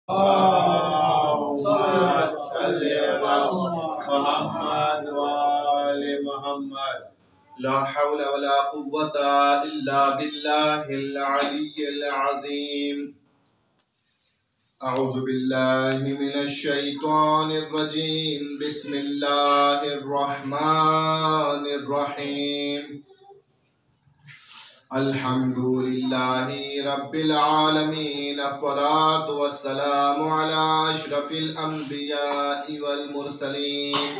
ला हौला वला कुव्वता इल्ला बिल्लाहिल अलिय्यिल अज़ीम। अऊज़ु बिल्लाहि मिनश शैतानिर रजीम। बिस्मिल्लाहिर रहमानिर रहीम। अल्हम्दुलिल्लाहि रब्बिल आलमीन। अस्सलातु वस्सलामु अला अशरफिल अंबियाइ वल मुरसलीन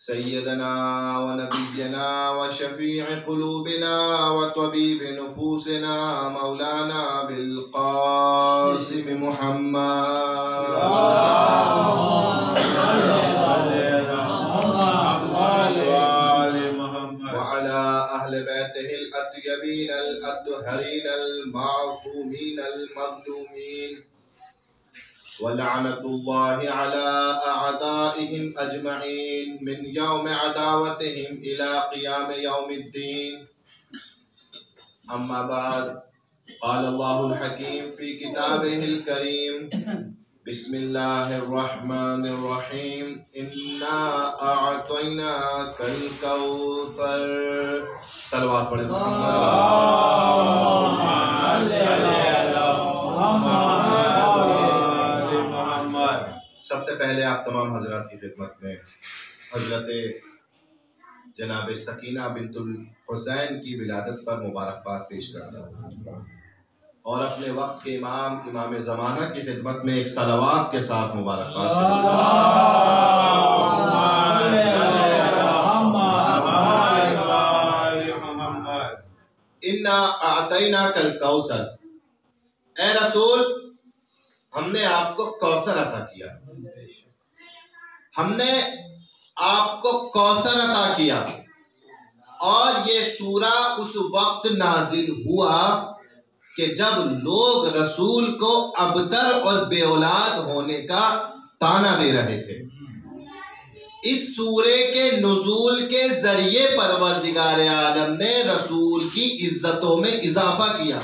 सय्यदना व नबिय्यना व शफी'i क़ुलूबिना व तबीबि नुफूसिना मौलाना बिल क़ासिम मुहम्मद व अला अहले बैतिहिल अत्यबीनल अत्हरीनल मासूमीनल मज़लूमीन वलअनतुल्लाहि अला अअदाइहिम अजमईन मिन यौम अदावतिहिम इला क़ियाम यौमिद्दीन। अम्मा बाद क़ाल अल्लाहुल हकीम फ़ी किताबिहिल करीम। बिस्मिल्लाहिर रहमानिर रहीम। इन्ना अअतैनाकल कौसर। सलवात पढ़े सबसे पहले आप तमाम हजरात की खिदमत में हजरत जनाब सकीना बिंतुल हुसैन की विलादत पर मुबारकबाद पेश करता हूँ और अपने वक्त के इमाम ज़माना की खिदमत में एक सलावात के साथ मुबारकबाद। इन्ना आतैनाकल कौसर। ए रसूल, हमने आपको कौसर अता किया। हमने आपको कौसर अता किया और ये सूरा उस वक्त नाजिल हुआ कि जब लोग रसूल को अबतर और बेऔलाद होने का ताना दे रहे थे। इस सूरे के नुज़ूल के जरिए परवरदिगार आलम ने रसूल की इज्जतों में इजाफा किया।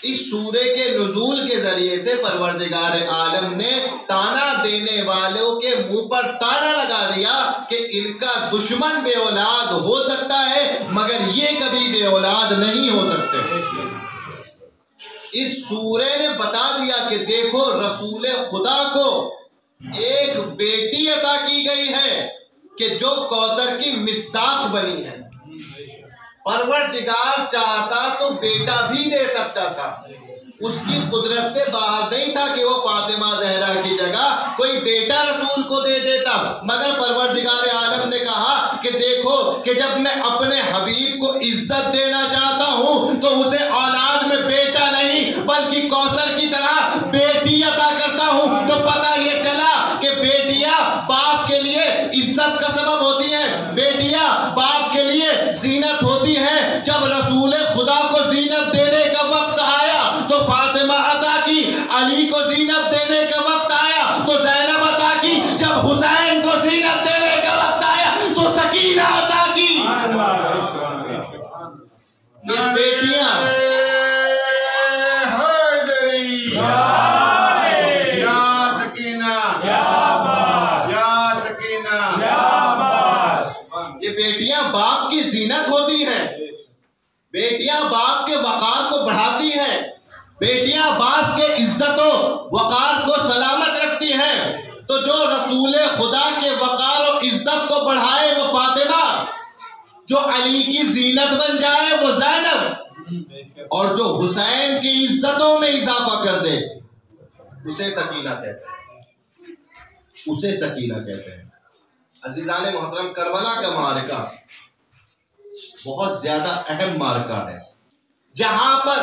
इस सूरे के नुज़ूल के जरिए से परवरदिगार आलम ने ताना देने वालों के मुंह पर ताना लगा दिया कि इनका दुश्मन बेऔलाद हो सकता है मगर ये कभी बेऔलाद नहीं हो सकते। इस सूरे ने बता दिया कि देखो, रसूल खुदा को एक बेटी अता की गई है कि जो कौसर की मिस्दाक बनी है। परवरदिगार चाहता तो बेटा भी दे सकता था, उसकी कुदरत से बाहर नहीं था कि वो फातिमा ज़हरा की जगह कोई बेटा रसूल को दे देता, मगर परवरदिगार आलम ने कहा कि देखो कि जब मैं अपने हबीब को इज्जत देना चाहता हूँ तो उसे औलाद में बेटा नहीं बल्कि कौसर की तरह बेटी अता करता हूँ। तो पता ये चला कि बेटियां बाप के लिए इज्जत का सबब होती है, बेटियां बाप के लिए जीनत होती है। जब रसूल खुदा को जीनत देने का वक्त आया तो फातिमा अता की, अली को जीनत देने का वक्त आया तो ज़ैनब अता की, जब हुसैन को जीनत देने का वक्त आया तो सकीना अता की। ये बेटियां ये बेटियां बाप की जीनत होती हैं, बेटियां बाप के वकार को बढ़ाती हैं, बेटियां बाप के इज्जतों वकार को सलामत रखती हैं। तो जो रसूल खुदा के वकार और इज्जत को बढ़ाए वो फातिमा, जो अली की जीनत बन जाए वो ज़ैनब, और जो हुसैन की इज्जतों में इजाफा कर दे उसे सकीना कहते हैं, उसे सकीना कहते हैं। अज़ीज़ाने मोहतरम, करबला का मारका बहुत ज्यादा अहम मारका है, जहां पर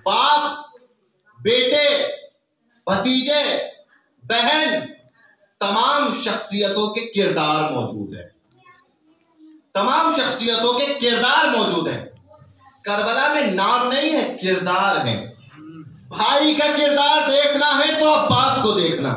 बाप, बेटे, भतीजे, बहन, तमाम शख्सियतों के किरदार मौजूद है, तमाम शख्सियतों के किरदार मौजूद है। करबला में नाम नहीं है, किरदार है। भाई का किरदार देखना है तो अब्बास को देखना,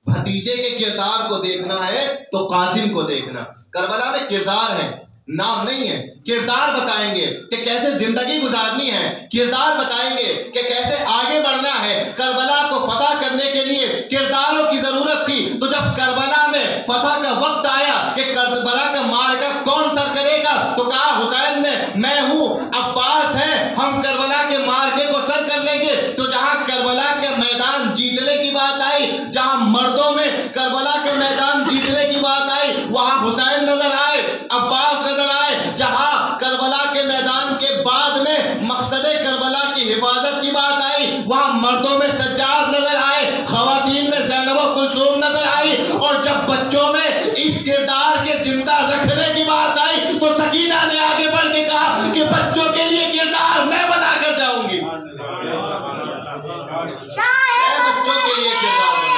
भतीजे के किरदार को देखना है तो कासिम को देखना। करबला में किरदार है, नाम नहीं है। किरदार बताएंगे कि कैसे जिंदगी गुजारनी है, किरदार बताएंगे कि कैसे आगे मर्दों में सज्जाद नजर आए, खवातीन में ज़ैनब व कुलसूम नजर आई, और जब बच्चों में इस किरदार के जिंदा रखने की बात आई तो सकीना ने आगे बढ़ के कहा कि बच्चों के लिए किरदार मैं बना कर जाऊंगी, मैं बच्चों के लिए किरदार बनाऊंगी।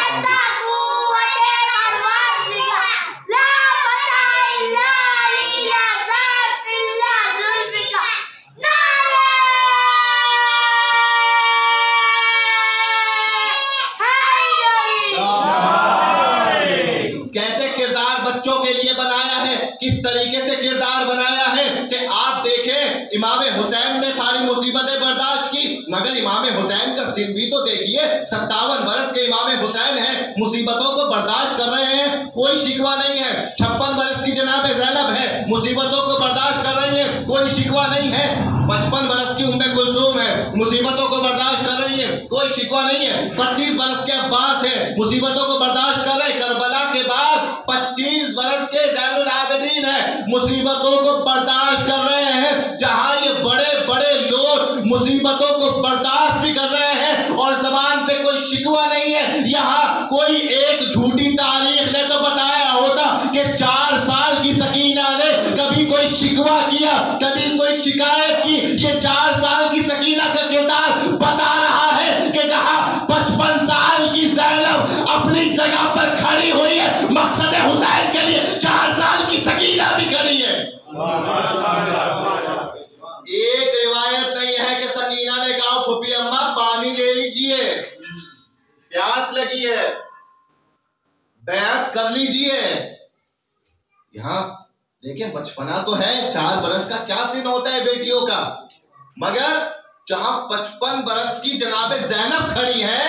कैसे किरदार बच्चों के लिए बनाया है, किस तरीके से किरदार बनाया है कि आप देखें इमाम हुसैन ने सारी मुसीबतें बर्दाश्त की, मगर इमाम हुसैन का सिन भी तो देखिए, 57 बरस के इमाम हुसैन हैं, मुसीबतों को बर्दाश्त कर रहे हैं, कोई शिकवा नहीं है। 56 बरस की जनाब ज़ैनब है, मुसीबतों को बर्दाश्त कर रही है, कोई शिकवा नहीं है। 55 बरस की उम्मे कुलसूम है, मुसीबतों को बर्दाश्त कर रही है, कोई शिकवा नहीं है। 32 बरस के अब्बास है, मुसीबतों को बर्दाश्त कर रहे। करबला के बाद 25 बरस के ज़ैनुल आबिदीन है, मुसीबतों को बर्दाश्त कर रहे हैं। जहां ये बड़े बड़े लोग मुसीबतों को बर्दाश्त भी कर रहे हैं और जबान पे कोई शिकवा नहीं है, यहाँ कोई एक झूठी तारीख ने तो बताया होता कि 4 साल की सकीना ने कभी कोई शिकवा किया, कभी कोई शिकायत की। ये 4 साल की सकीना का किरदार बता रहा है कि जहां 55 साल की ज़ैनब अपनी जगह पर खड़ी हुई है, मकसद हुसैन के लिए 4 साल की सकीना भी खड़ी है। एक रिवायत नहीं है कि सकीना ने कहा फूफी अम्मा पानी ले लीजिए, प्यास लगी है, बैत कर लीजिए। यहां देखिए बचपना तो है, 4 बरस का क्या सीन होता है बेटियों का, मगर जहां 55 बरस की जनाब ज़ैनब खड़ी है,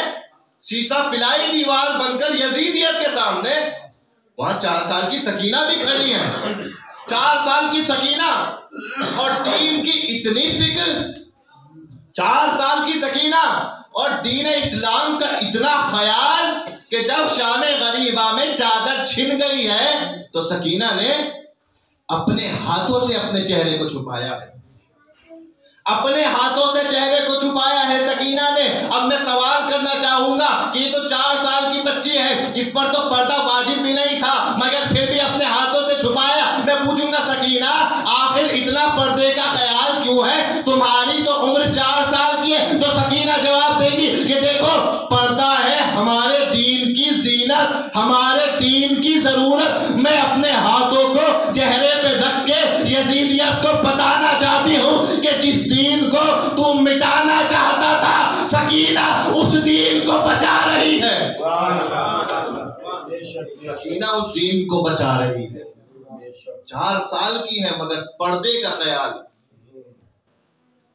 शीशा पिलाई दीवार बनकर यजीदियत के सामने, वहां 4 साल की सकीना भी खड़ी है। 4 साल की सकीना और दीन की इतनी फिक्र, 4 साल की सकीना और दीन इस्लाम का इतना ख्याल कि जब शाम गरीबा में चादर छिन गई है तो सकीना ने अपने हाथों से अपने चेहरे को छुपाया है, अपने हाथों से चेहरे को छुपाया है सकीना ने। अब मैं सवाल करना चाहूंगा कि ये तो 4 साल की बच्ची है, इस पर तो पर्दा वाजिब भी नहीं था, मगर फिर भी अपने हाथों से छुपाया। मैं पूछूंगा सकीना, आखिर इतना पर्दे का ख्याल क्यों है? तुम्हारी तो उम्र 4 साल की है। तो सकीना जवाब देगी कि देखो, पर्दा है हमारे दीन की जीनत, हमारे दीन की जरूरत। मैं अपने हाथों को चेहरे पे रख के यजीदियत को बताना चाहती हूँ कि जिस दीन को तू मिटाना चाहता था, सकीना उस दीन को बचा रही है। सकीना उस दीन को बचा रही है। 4 साल की है मगर पर्दे का ख्याल,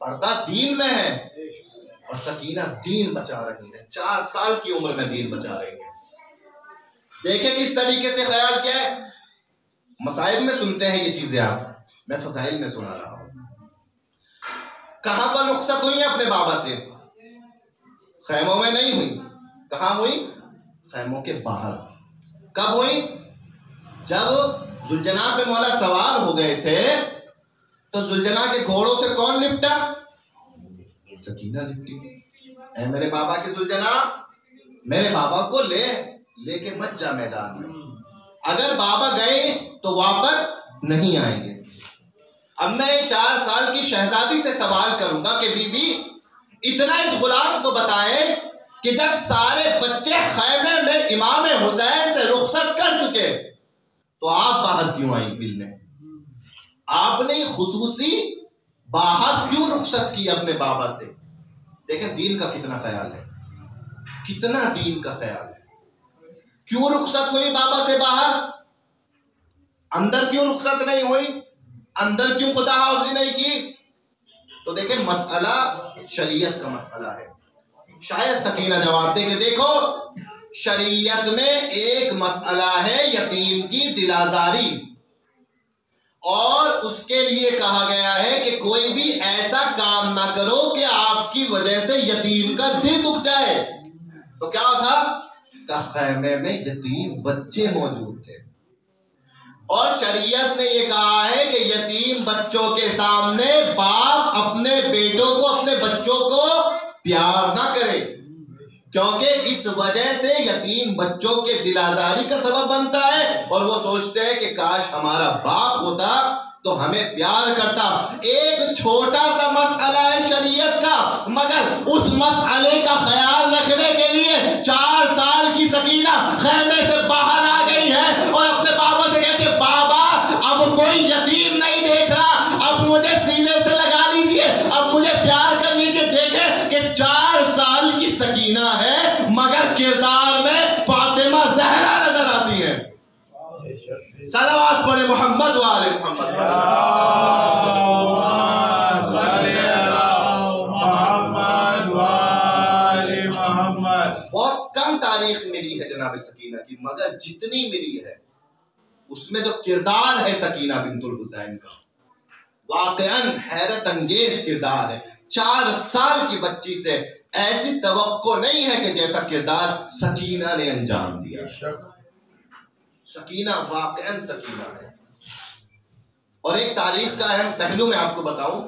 पर्दा दीन में है और सकीना दीन बचा रही है। 4 साल की उम्र में दीन बचा रही है। देखें किस तरीके से ख्याल किया है। मसाइब में सुनते हैं ये चीजें आप, मैं फजाइल में सुना रहा हूं। कहां पर रुखसत हुई है अपने बाबा से? खैमों में नहीं हुई। कहां हुई? खैमों के बाहर। कब हुई? जब जुलजना पे मौला सवार हो गए थे तो जुलजना के घोड़ों से कौन निपटा? सकीना निपटी। ऐ मेरे बाबा की जुलजना, मेरे बाबा को लेके मत जा मैदान में, अगर बाबा गए तो वापस नहीं आएंगे। अब मैं 4 साल की शहजादी से सवाल करूंगा कि बीबी इतना इस गुलाम को बताए कि जब सारे बच्चे खैमे में इमाम हुसैन से रुखसत कर चुके तो आप बाहर क्यों आई मिलने? आपने खुसूसी बाहर क्यों रुखसत की अपने बाबा से? देखें दीन का कितना ख्याल है, कितना दीन का ख्याल है। क्यों रुखसत हुई बाबा से बाहर? अंदर क्यों रुखसत नहीं हुई? अंदर क्यों खुदा हाज़िरी नहीं की? तो देखें मसला शरीयत का मसला है। शायद सकीना जवाब दे कि देखो, शरीयत में एक मसला है यतीम की दिलाजारी, और उसके लिए कहा गया है कि कोई भी ऐसा काम ना करो कि आपकी वजह से यतीम का दिल दुख जाए। तो क्या था? खैमे में यतीम बच्चे मौजूद थे और शरीयत ने यह कहा है कि यतीम बच्चों के सामने बाप अपने बेटों को, अपने बच्चों को प्यार ना करे, क्योंकि इस वजह से यतीम बच्चों के दिल आजारी का सबब बनता है और वो सोचते हैं कि काश हमारा बाप होता तो हमें प्यार करता। एक छोटा सा मसला है शरीयत का, मगर उस मसले का ख्याल रखने के लिए 4 साल की सकीना खैमे से बाहर आ गई है और अपने बाबा से कहती है, बाबा अब कोई यतीम नहीं देख रहा, अब मुझे सीने से लगा लीजिए, अब मुझे प्यार कर लीजिए। देखे कि 4 साल की सकीना है मगर किरदार में फातिमा ज़हरा नजर आती है। सलावत पढ़े मोहम्मद वाले मोहम्मद। बहुत कम तारीख मिली है जनाब सकीना की, मगर जितनी मिली है उसमें जो किरदार है सकीना बिंतुल हुसैन का, वाकईन हैरत अंगेज किरदार है। 4 साल की बच्ची से ऐसी तवक्को नहीं है कि जैसा किरदार सकीना ने अंजाम दिया। सकीना वाकईन सकीना है। और एक तारीख का अहम पहलू मैं आपको बताऊं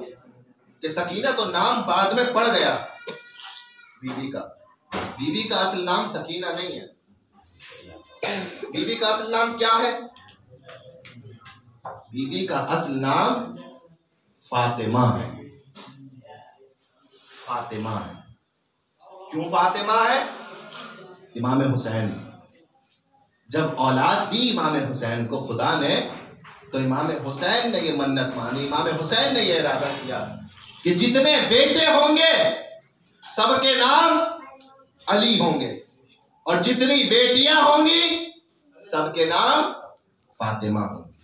कि सकीना तो नाम बाद में पड़ गया बीबी का। बीबी का असल नाम सकीना नहीं है। बीबी का असल नाम क्या है? बीबी का असल नाम फातिमा है। फातिमा है। क्यों फातिमा है? इमाम हुसैन, जब औलाद दी इमाम हुसैन को खुदा ने, तो इमाम हुसैन ने ये मन्नत मानी, इमाम हुसैन ने ये इरादा किया कि जितने बेटे होंगे सबके नाम अली होंगे और जितनी बेटियां होंगी सबके नाम फातिमा होंगी।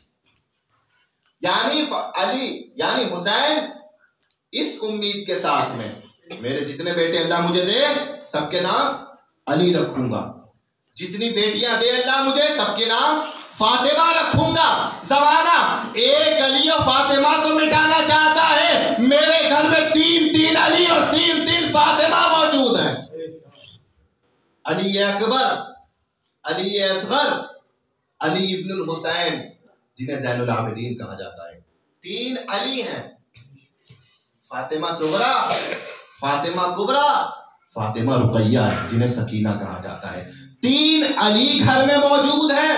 यानी अली यानी हुसैन इस उम्मीद के साथ में, मेरे जितने बेटे अल्लाह मुझे दे सबके नाम अली रखूंगा, जितनी बेटियां दे अल्लाह मुझे सबके नाम फातिमा रखूंगा। जमाना एक अली और फातिमा को मिटाना चाहता है, मेरे घर में 3 अली और 3 फातिमा मौजूद हैं। अली अकबर, अली असगर, अली इब्नुल हुसैन जिन्हें ज़ैनुल आबिदीन कहा जाता है। 3 अली हैं, फातिमा सुगरा, फातिमा कुबरा, फातिमा रुकैया जिन्हें सकीना कहा जाता है। 3 अली घर में मौजूद है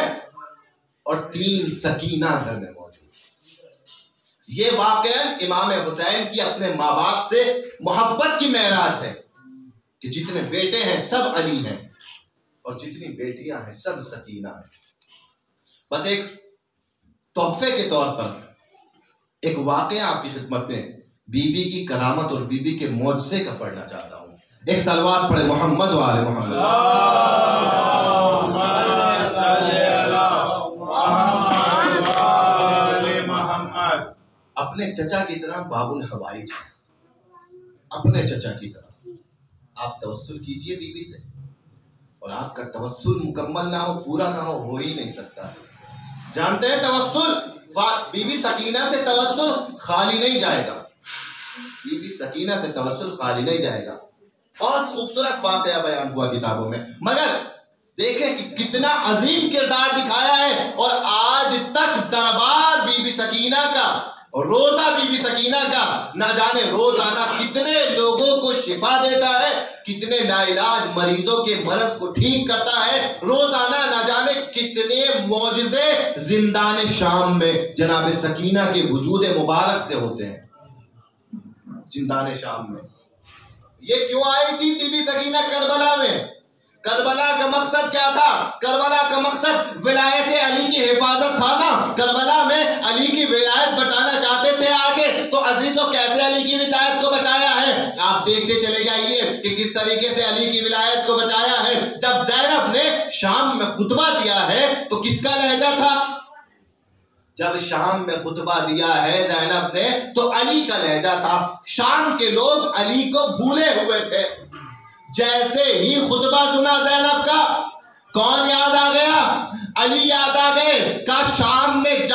और 3 सकीना घर में मौजूद। ये वाकईन इमाम हुसैन की अपने माँ बाप से मोहब्बत की महराज है कि जितने बेटे हैं सब अली हैं और जितनी बेटियां हैं सब सकीना हैं। बस एक तोहफे के तौर पर एक वाकया आपकी खिदमत में बीबी की करामत और बीबी के मौजज़े का पढ़ना चाहता हूँ। एक सलवात पढ़े मोहम्मद वाले मोहम्मद। अपने चचा की तरह बाबुल हवाइज, अपने चचा की तरह आप तवस्सुल कीजिए बीबी से, और आपका तवस्सुल मुकम्मल ना हो, पूरा ना हो ही नहीं सकता। जानते हैं तवस्सुल, बीबी सकीना से तवस्सुल खाली नहीं जाएगा, बीबी सकीना से तवस्सुल खाली नहीं जाएगा। बहुत खूबसूरत वाक़या बयान हुआ किताबों में, मगर देखें कि कितना अजीम किरदार दिखाया है। और आज तक दरबार बीबी सकीना का और रोजा बीबी सकीना का न जाने रोजाना कितने लोगों को शिफा देता है, कितने लाइलाज मरीजों के मर्ज को ठीक करता है। रोजाना न जाने कितने मौजज़े जिंदान शाम में जनाब सकीना के वजूद मुबारक से होते हैं। जिंदान शाम में ये क्यों आई थी बीबी सकीना करबला में? करबला का मकसद क्या था? करबला का मकसद विलायत अली की हिफाजत था ना। करबला में अली की विलायत बताना चाहते थे आगे, तो अजीजों कैसे अली की विलायत को बचाया है आप देखते चले जाइए कि किस तरीके से अली की विलायत को बचाया है। जब ज़ैनब ने शाम में खुतबा दिया है तो किसका लहजा था? जब शाम में खुतबा दिया है ज़ैनब ने तो अली का लहजा था। शाम के लोग अली को भूले हुए थे। जैसे ही खुतबा सुना ज़ैनब का, कौन याद आ गया? अली याद आ गए। का शाम में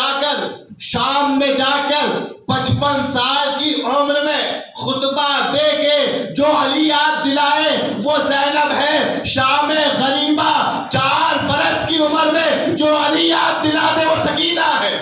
जाकर 55 साल की उम्र में खुतबा दे के जो अली याद दिलाए वो ज़ैनब है। शाम गरीबा 4 बरस की उम्र में जो अली याद दिला दे वो सकीना है।